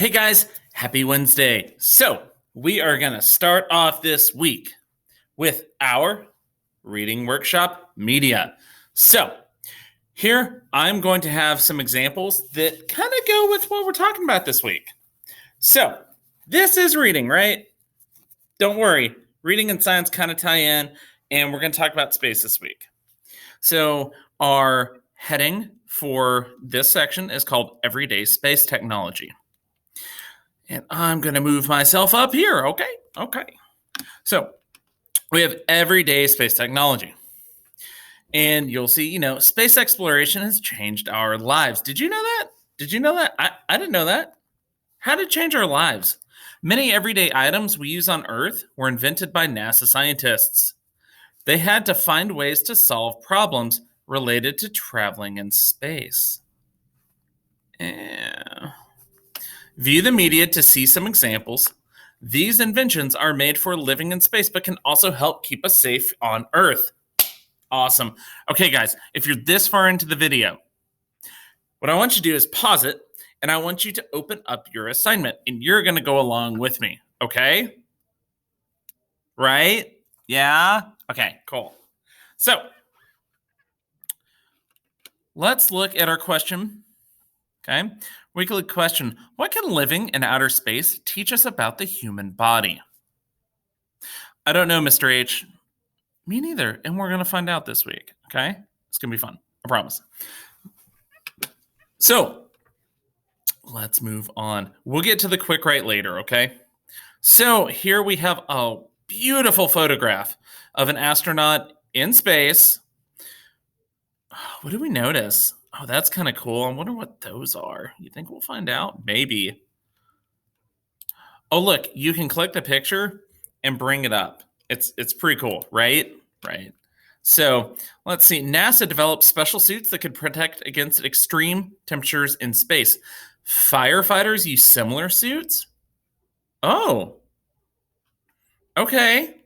Hey guys, happy Wednesday. So, we are going to start off this week with our reading workshop media. So, here I'm going to have some examples that kind of go with what we're talking about this week. So, this is reading, right? Don't worry, reading and science kind of tie in, and we're going to talk about space this week. So, our heading for this section is called Everyday Space Technology. And I'm going to move myself up here. Okay. So we have everyday space technology. And you'll see, space exploration has changed our lives. Did you know that? I didn't know that. How did it change our lives? Many everyday items we use on Earth were invented by NASA scientists. They had to find ways to solve problems related to traveling in space. View the media to see some examples. These inventions are made for living in space, but can also help keep us safe on Earth. Awesome. Okay, guys, if you're this far into the video, what I want you to do is pause it, and I want you to open up your assignment, and you're going to go along with me, okay? Right? Yeah? Okay, cool. So, let's look at our question, okay? Weekly question: what can living in outer space teach us about the human body? I don't know, Mr. H. Me neither. And we're going to find out this week. Okay? It's going to be fun. I promise. So let's move on. We'll get to the quick write later. Okay? So here we have a beautiful photograph of an astronaut in space. What do we notice? Oh, that's kind of cool. I wonder what those are. You think we'll find out? Maybe. Oh, look, you can click the picture and bring it up. It's pretty cool, right? Right. So let's see. NASA developed special suits that could protect against extreme temperatures in space. Firefighters use similar suits? Oh, okay.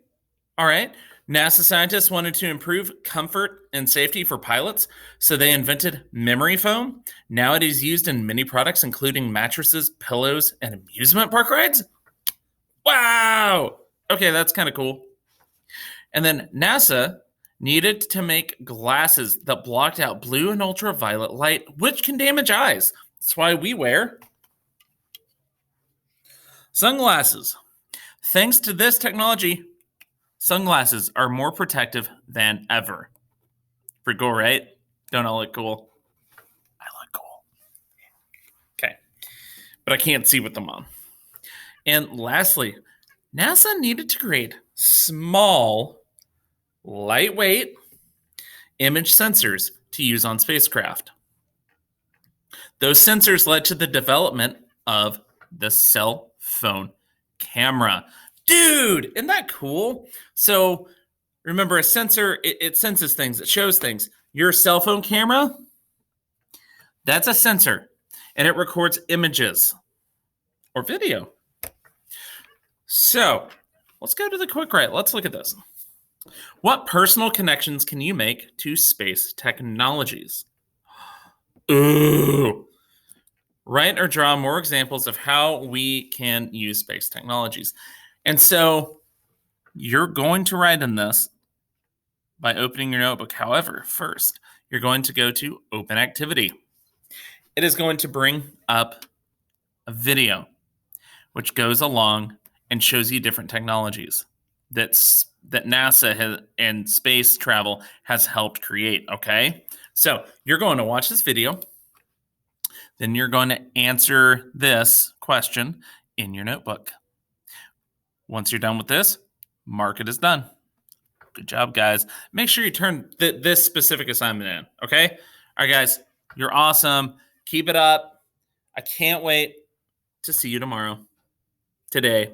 All right. NASA scientists wanted to improve comfort and safety for pilots, so they invented memory foam. Now it is used in many products, including mattresses, pillows, and amusement park rides. Wow. Okay, that's kind of cool. And then NASA needed to make glasses that blocked out blue and ultraviolet light, which can damage eyes. That's why we wear sunglasses. Thanks to this technology, sunglasses are more protective than ever. Pretty cool, right? Don't I look cool? I look cool. Okay. But I can't see with them on. And lastly, NASA needed to create small, lightweight image sensors to use on spacecraft. Those sensors led to the development of the cell phone camera. Dude, isn't that cool? So remember, a sensor, it senses things, it shows things. Your cell phone camera, that's a sensor, and it records images or video. So let's go to the quick write. Let's look at this. What personal connections can you make to space technologies? Ooh. Write or draw more examples of how we can use space technologies. And so you're going to write in this by opening your notebook. However, first, you're going to go to Open Activity. It is going to bring up a video, which goes along and shows you different technologies that NASA and space travel has helped create, okay? So you're going to watch this video. Then you're going to answer this question in your notebook. Once you're done with this, mark it as done. Good job, guys. Make sure you turn this specific assignment in, okay? All right, guys, you're awesome. Keep it up. I can't wait to see you tomorrow. Today.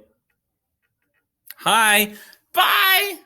Hi. Bye.